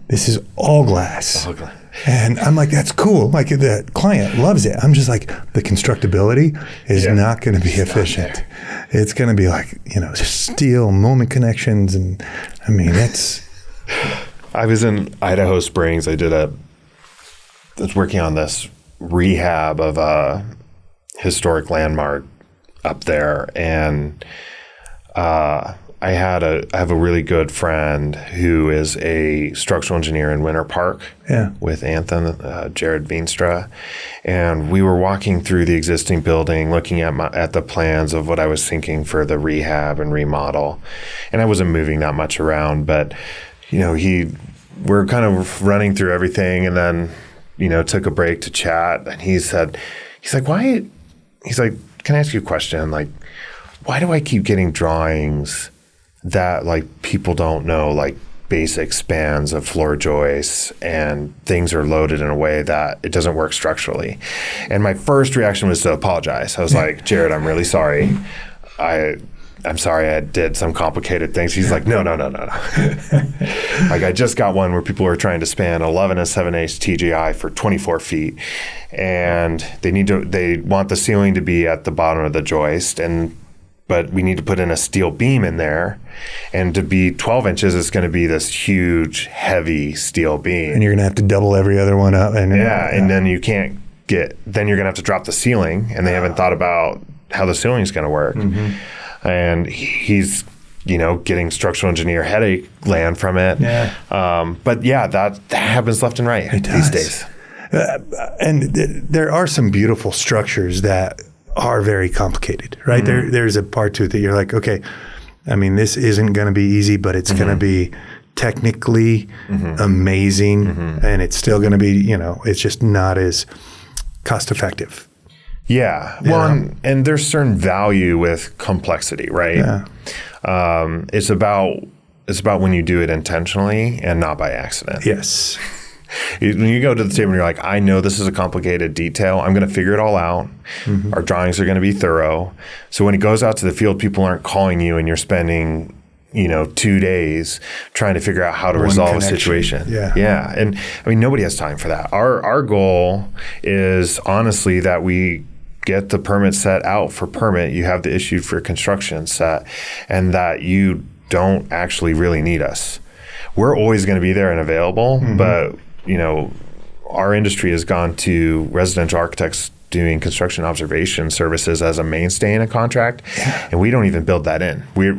This is all glass. And I'm like, that's cool. Like the client loves it. I'm just like, the constructability is not going to be efficient. It's going to be like, steel moment connections. And it's. I was in Idaho Springs. I was working on this rehab of a historic landmark up there, and I have a really good friend who is a structural engineer in Winter Park with Anthem, Jared Veenstra, and we were walking through the existing building, looking at the plans of what I was thinking for the rehab and remodel, and I wasn't moving that much around, but we're kind of running through everything, and then took a break to chat, and he's like, why? He's like, can I ask you a question? Like, why do I keep getting drawings that like people don't know, like basic spans of floor joists, and things are loaded in a way that it doesn't work structurally? And my first reaction was to apologize. I was like, Jared, I'm really sorry. I'm sorry I did some complicated things. He's like, no. Like, I just got one where people were trying to span 11 7/8 TGI for 24 feet. And they want the ceiling to be at the bottom of the joist, but we need to put in a steel beam in there. And to be 12 inches, it's going to be this huge, heavy steel beam. And you're going to have to double every other one up. And then you're going to have to drop the ceiling, and they haven't thought about how the ceiling is going to work. Mm-hmm. And he's, getting structural engineer headache land from it. Yeah. But yeah, that happens left and right these days. And there are some beautiful structures that are very complicated, right? Mm-hmm. There's a part to it that you're like, okay, I mean, this isn't going to be easy, but it's going to be technically amazing, and it's still going to be, it's just not as cost effective. Yeah. Well, and there's certain value with complexity, right? Yeah. It's about when you do it intentionally and not by accident. Yes. When you go to the table and you're like, I know this is a complicated detail. I'm going to figure it all out. Mm-hmm. Our drawings are going to be thorough. So when it goes out to the field, people aren't calling you and you're spending 2 days trying to figure out how to resolve a situation. Yeah. And I mean, nobody has time for that. Our goal is honestly that we get the permit set out for permit. You have the issue for construction set, and that you don't actually really need us. We're always going to be there and available, but our industry has gone to residential architects doing construction observation services as a mainstay in a contract, and we don't even build that in. We're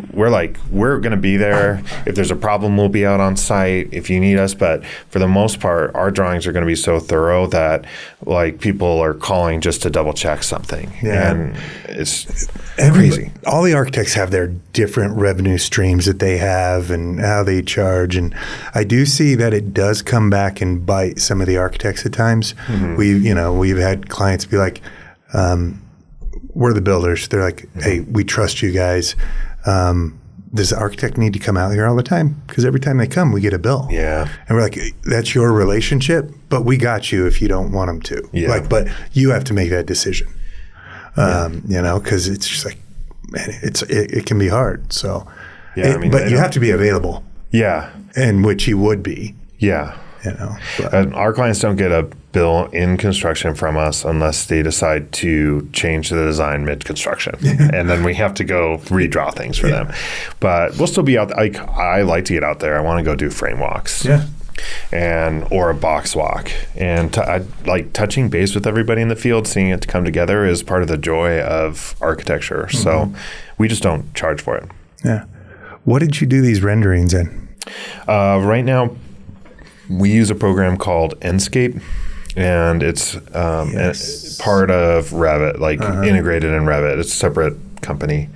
going to be there. If there's a problem, we'll be out on site if you need us. But for the most part, our drawings are going to be so thorough that like people are calling just to double check something, and it's crazy. All the architects have their different revenue streams that they have and how they charge, and I do see that it does come back and bite some of the architects at times. Mm-hmm. We've had clients be like, we're the builders. They're like, hey, we trust you guys. Does the architect need to come out here all the time? Because every time they come, we get a bill. Yeah. And we're like, that's your relationship, but we got you if you don't want them to. Yeah. But you have to make that decision. Because it's just like, man, it can be hard. So, but you have to be available. Yeah. And which you would be. Yeah. Our clients don't get a bill in construction from us unless they decide to change the design mid-construction. And then we have to go redraw things for them. But we'll still be out. I like to get out there. I want to go do frame walks. Yeah. Or a box walk. And I like touching base with everybody in the field, seeing it come together is part of the joy of architecture. Mm-hmm. So we just don't charge for it. Yeah. What did you do these renderings in? Right now, we use a program called Enscape, and it's part of Revit, integrated in Revit. It's a separate company.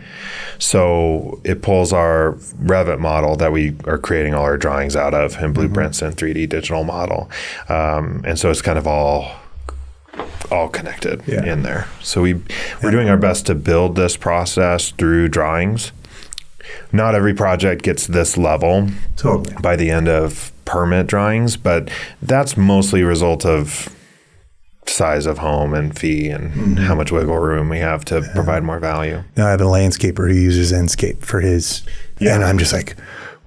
So it pulls our Revit model that we are creating all our drawings out of and blueprints and 3D digital model. And so it's kind of all connected in there. So we're doing our best to build this process through drawings. Not every project gets this level by the end of permit drawings, but that's mostly a result of size of home and fee and how much wiggle room we have to provide more value. Now I have a landscaper who uses Enscape for his, and I'm just like,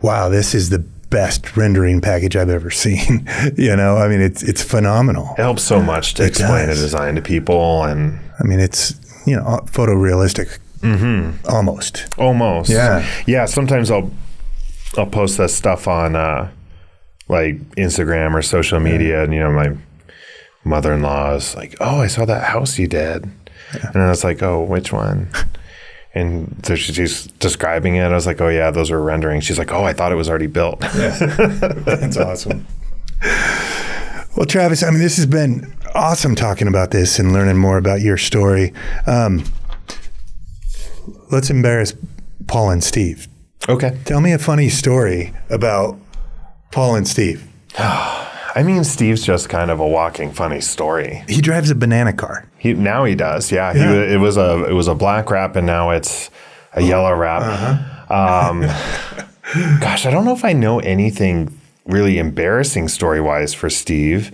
wow, this is the best rendering package I've ever seen. I mean, it's phenomenal. It helps so much to explain a design to people, and I mean, it's photorealistic. Almost. Yeah. Sometimes I'll post that stuff on like Instagram or social media, and my mother-in-law is like, "Oh, I saw that house you did," and I was like, "Oh, which one?" And so she's describing it. I was like, "Oh yeah, those are renderings." She's like, "Oh, I thought it was already built." That's awesome. Well, Travis, I mean, this has been awesome talking about this and learning more about your story. Let's embarrass Paul and Steve. Okay. Tell me a funny story about Paul and Steve. I I mean, Steve's just kind of a walking funny story. He drives a banana car. Now he does, yeah. It was a black wrap, and now it's a yellow wrap. Gosh, I don't know if I know anything really embarrassing story-wise for Steve.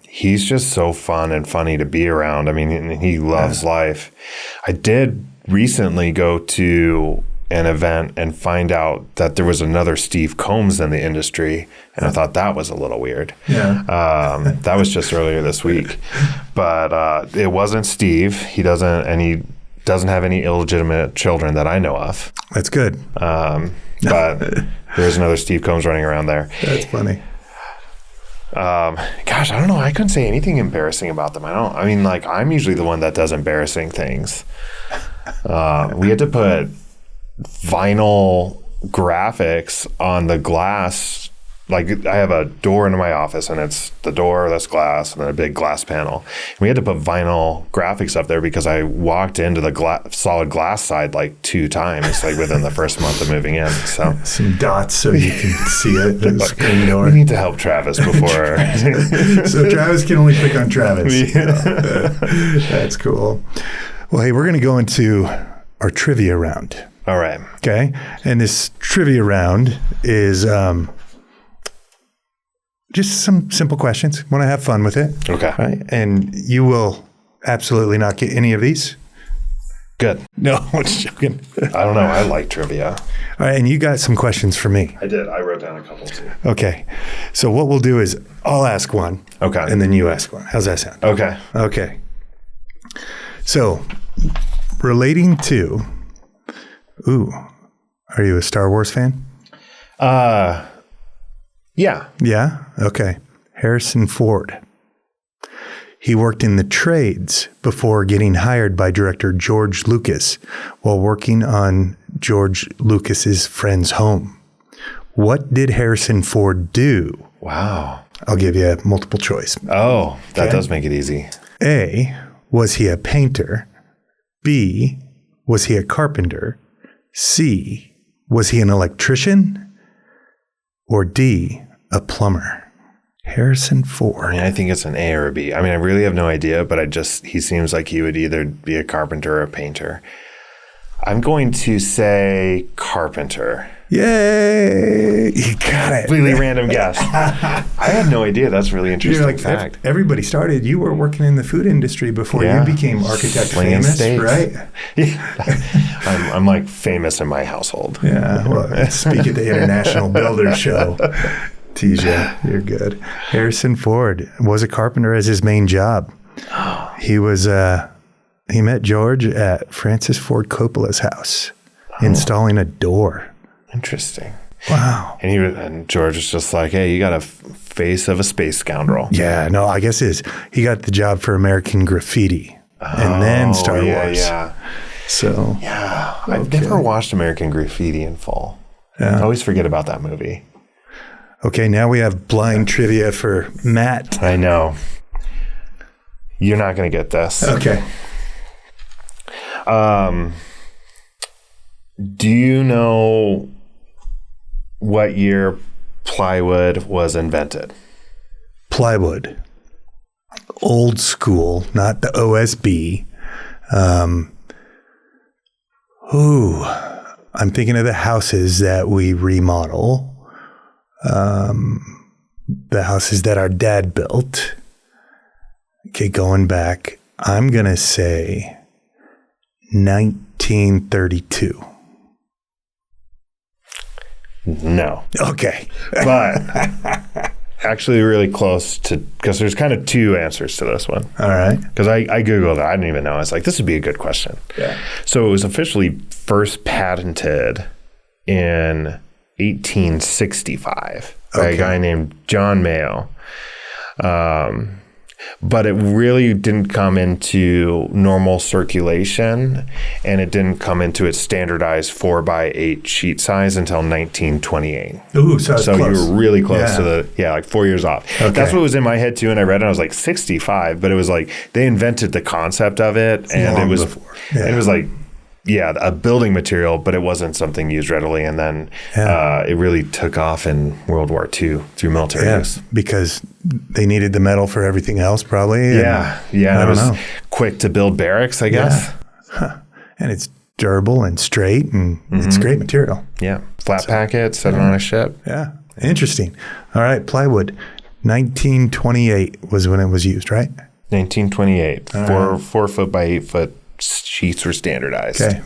He's just so fun and funny to be around. I mean, he loves life. I did recently go to an event and find out that there was another Steve Combs in the industry, and I thought that was a little weird. Yeah. That was just earlier this week. But it wasn't Steve. He doesn't have any illegitimate children that I know of. That's good. But there's another Steve Combs running around there. That's funny. Gosh, I don't know. I couldn't say anything embarrassing about them. I'm usually the one that does embarrassing things. We had to put vinyl graphics on the glass. Like, I have a door into my office, and it's the door that's glass and then a big glass panel. And we had to put vinyl graphics up there because I walked into the solid glass side like 2 times, like within the first month of moving in. So some dots so you can see it. The screen door. We need to help Travis before. So Travis can only pick on Travis. That's cool. Well, hey, we're going to go into our trivia round. All right. Okay. And this trivia round is just some simple questions. Want to have fun with it. Okay. Right? And you will absolutely not get any of these. Good. No, I'm just joking. I don't know. I like trivia. All right. And you got some questions for me. I did. I wrote down a couple too. Okay. So what we'll do is I'll ask one. Okay. And then you ask one. How's that sound? Okay. Okay. So relating to, are you a Star Wars fan? Yeah. Yeah? Okay. Harrison Ford. He worked in the trades before getting hired by director George Lucas while working on George Lucas's friend's home. What did Harrison Ford do? Wow. I'll give you a multiple choice. Oh, that does make it easy. A, was he a painter? B, was he a carpenter? C, was he an electrician? Or D, a plumber? Harrison Ford. I think it's an A or a B. I really have no idea, but he seems like he would either be a carpenter or a painter. I'm going to say carpenter. Yay! You got it. Completely random guess. I had no idea. That's a really interesting fact. Everybody started. You were working in the food industry before you became architect famous, steaks. Right? Yeah. I'm like famous in my household. Yeah. Well, speak at the International Builder Show. Tisha, you're good. Harrison Ford was a carpenter as his main job. He met George at Francis Ford Coppola's house, installing a door. Interesting. Wow. And George was just like, hey, you got a face of a space scoundrel. Yeah, no, I guess he got the job for American Graffiti and then Star Wars. Yeah. So. Yeah. I've never watched American Graffiti in full. Yeah. I always forget about that movie. Okay, now we have blind trivia for Matt. I know. You're not going to get this. Okay. Do you know what year plywood was invented? Plywood. Old school, not the OSB. I'm thinking of the houses that we remodel. The houses that our dad built. Okay, going back, I'm going to say 1932. No. Okay. But actually really close to, because there's kind of 2 answers to this one. All right. Because I Googled it. I didn't even know. I was like, this would be a good question. Yeah. So it was officially first patented in 1865 by a guy named John Mayo. But it really didn't come into normal circulation, and it didn't come into its standardized 4x8 sheet size until 1928. Ooh, so you were really close to like 4 years off. Okay. That's what was in my head too, and I read it and I was like 65, but it was like they invented the concept of it, and long it was before. Yeah. and it was like a building material, but it wasn't something used readily. And then it really took off in World War II through military use. Because they needed the metal for everything else, probably. Yeah. And it was quick to build barracks, I guess. And it's durable and straight, and it's great material. Yeah. Flat packet, set it on a ship. Yeah. Interesting. All right. Plywood. 1928 was when it was used, right? 1928. 4 foot by 8 foot sheets were standardized. Okay.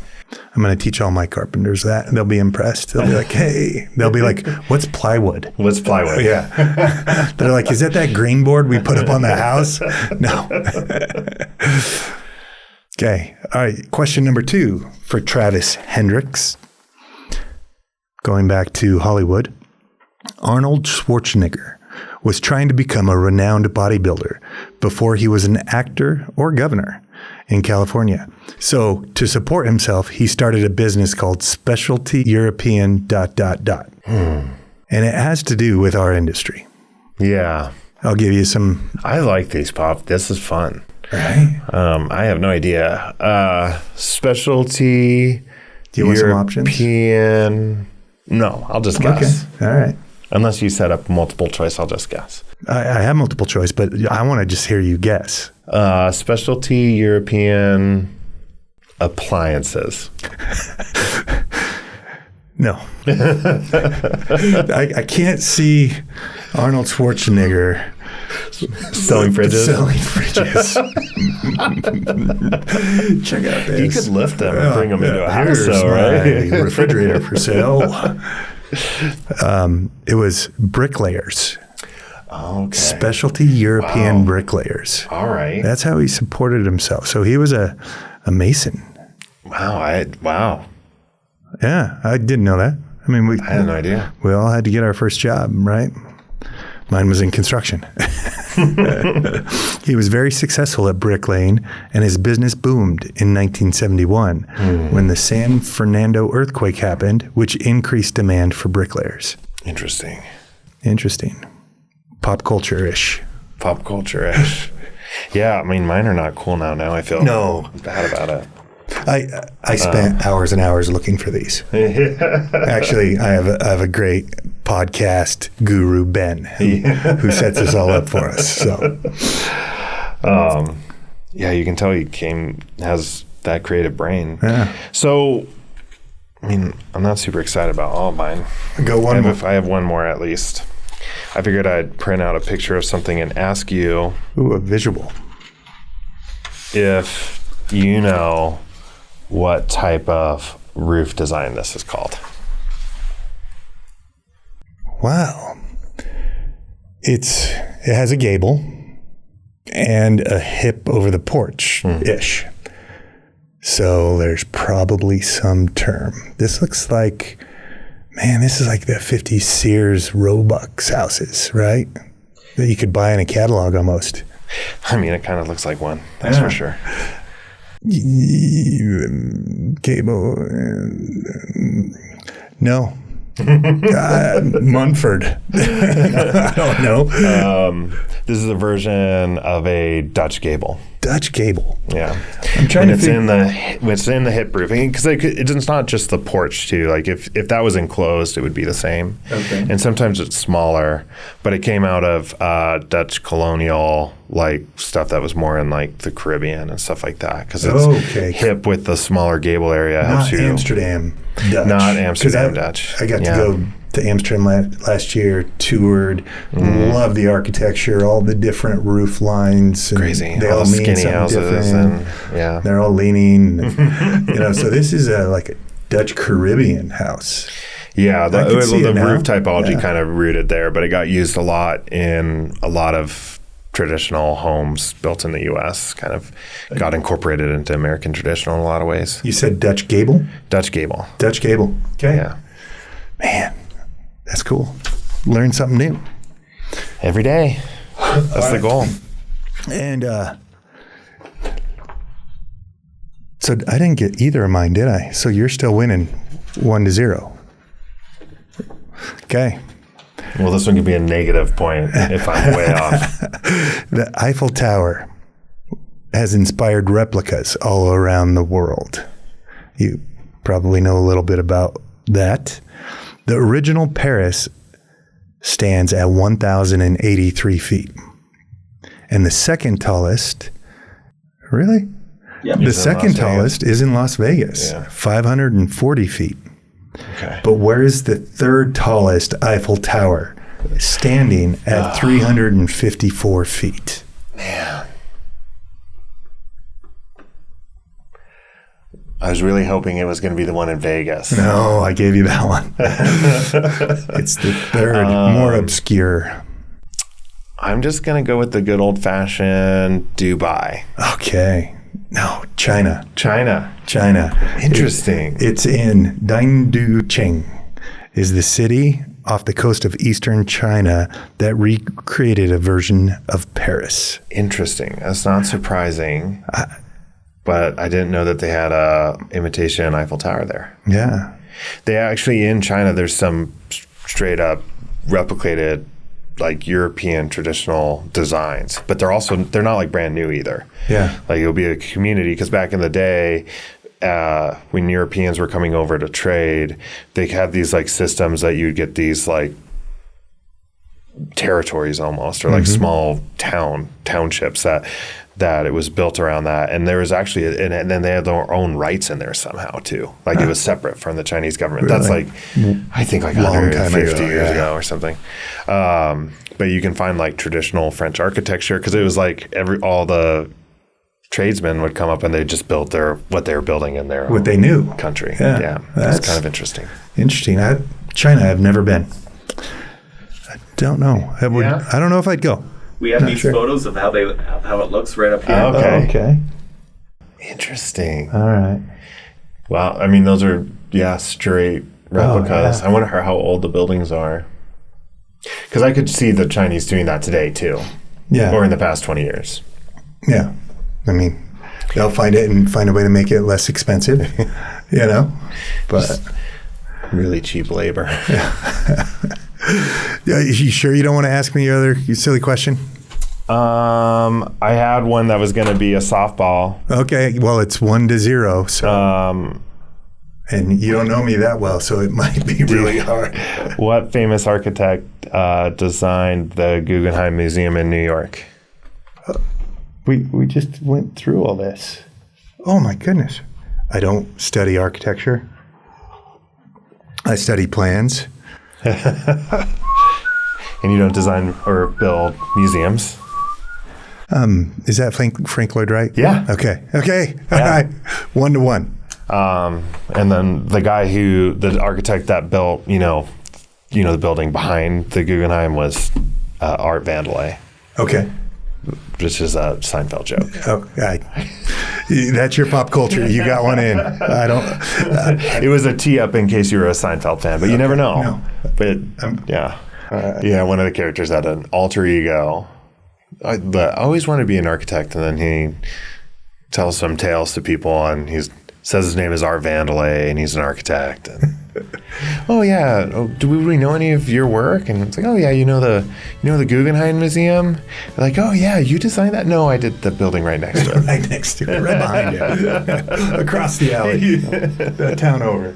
I'm going to teach all my carpenters that, and they'll be impressed. They'll be like, hey, they'll be like, what's plywood? What's plywood? Yeah. They're like, is that green board we put up on the house? No. Okay. All right. Question number 2 for Travis Hendrix. Going back to Hollywood, Arnold Schwarzenegger was trying to become a renowned bodybuilder before he was an actor or governor in California. So to support himself, he started a business called Specialty European ... And it has to do with our industry. Yeah. I'll give you some. I like these, Pop. This is fun. Right? I have no idea. Specialty Do you want some options? European. No, I'll just guess. Okay. All right. Unless you set up multiple choice, I'll just guess. I have multiple choice, but I want to just hear you guess. Specialty European appliances. No. I can't see Arnold Schwarzenegger selling fridges. Check out this. You could lift them and bring them into a house, Here's though, right? my refrigerator for sale. It was bricklayers. Okay. Specialty European bricklayers. All right. That's how he supported himself. So he was a mason. Wow. Yeah, I didn't know that. I mean, I had no idea. We all had to get our first job, right? Mine was in construction. He was very successful at bricklaying, and his business boomed in 1971 when the San Fernando earthquake happened, which increased demand for bricklayers. Interesting. Pop culture-ish. Yeah, I mean, mine are not cool now. Now I feel bad about it. I spent hours and hours looking for these. Actually, I have a great podcast guru, Ben, who sets this all up for us. So, yeah, you can tell he has that creative brain. Yeah. So, I mean, I'm not super excited about all of mine. Go one more. I have one more at least. I figured I'd print out a picture of something and ask you. Ooh, a visual. If you know what type of roof design this is called. Wow. It has a gable and a hip over the porch-ish. So there's probably some term. This looks like, this is like the 50s Sears Roebuck houses, right? That you could buy in a catalog almost. I mean, it kind of looks like one. That's for sure. Gable. No. Munford. I don't know. This is a version of a Dutch gable. Dutch gable. Yeah. I'm trying to think. It's in the hip roofing because it's not just the porch too. Like if that was enclosed, it would be the same. Okay. And sometimes it's smaller, but it came out of Dutch colonial like stuff that was more in like the Caribbean and stuff like that because it's hip with the smaller gable area. Not Amsterdam Dutch. Not Amsterdam Dutch. I got to go to Amsterdam last year, toured, loved the architecture, all the different roof lines. And crazy. They all all mean skinny something houses different. And they're all leaning. So this is like a Dutch Caribbean house. Yeah, the roof typology kind of rooted there, but it got used a lot in a lot of traditional homes built in the U.S. Kind of got incorporated into American traditional in a lot of ways. You said Dutch gable? Dutch gable. Dutch gable. Okay. Yeah. Man, that's cool. Learn something new. Every day. That's the goal. And so I didn't get either of mine, did I? So you're still winning 1-0. Okay. Well, this one could be a negative point if I'm way off. The Eiffel Tower has inspired replicas all around the world. You probably know a little bit about that. The original Paris stands at 1,083 feet. And the second tallest, really? Yep. The second tallest is in Las Vegas, 540 feet. Okay. But where is the third tallest Eiffel Tower? Standing at 354 feet. Man. I was really hoping it was going to be the one in Vegas. No, I gave you that one. It's the third, more obscure. I'm just going to go with the good old-fashioned Dubai. Okay. No, China. China. Interesting. It's in Dangducheng, is the city off the coast of eastern China that recreated a version of Paris. Interesting. That's not surprising. But I didn't know that they had a imitation Eiffel Tower there. Yeah. They actually, in China, there's some straight up replicated like European traditional designs, but they're not like brand new either. Yeah. Like it'll be a community, because back in the day, when Europeans were coming over to trade, they had these like systems that you'd get these like territories almost, or like small townships that it was built around that. And there was actually, and then they had their own rights in there somehow too. Like it was separate from the Chinese government. Really? That's like, I think like 150 years ago or something. But you can find like traditional French architecture, because it was like all the tradesmen would come up and they just built what they were building in their what they knew country. Yeah. That's kind of interesting. Interesting. China, I've never been. I don't know. I don't know if I'd go. We have these photos of how it looks right up here. Okay. Interesting. All right. Wow. I mean, those are straight replicas. I wonder how old the buildings are. Because I could see the Chinese doing that today too. Yeah. Or in the past 20 years. Yeah. I mean, they'll find it and find a way to make it less expensive, but just really cheap labor. Yeah, you sure you don't want to ask me your other silly question? I had one that was going to be a softball. Okay. Well, it's 1-0. So, and you don't know me that well, so it might be really hard. What famous architect designed the Guggenheim Museum in New York? We just went through all this. Oh my goodness. I don't study architecture. I study plans. And you don't design or build museums? Is that Frank Lloyd Wright? Yeah. Okay. All Yeah. right. 1-1. And then the architect that built, the building behind the Guggenheim was Art Vandelay. Okay. Which is a Seinfeld joke. That's your pop culture. You got one in. I don't. It was a tee up in case you were a Seinfeld fan, but you never know. No. But one of the characters had an alter ego. I always wanted to be an architect, and then he tells some tales to people, and he says his name is Art Vandelay, and he's an architect. And, do we know any of your work? And it's like, you know the Guggenheim Museum? They're like, you designed that? No, I did the building right next to it. Right next to it, right behind you, across the alley, the town over.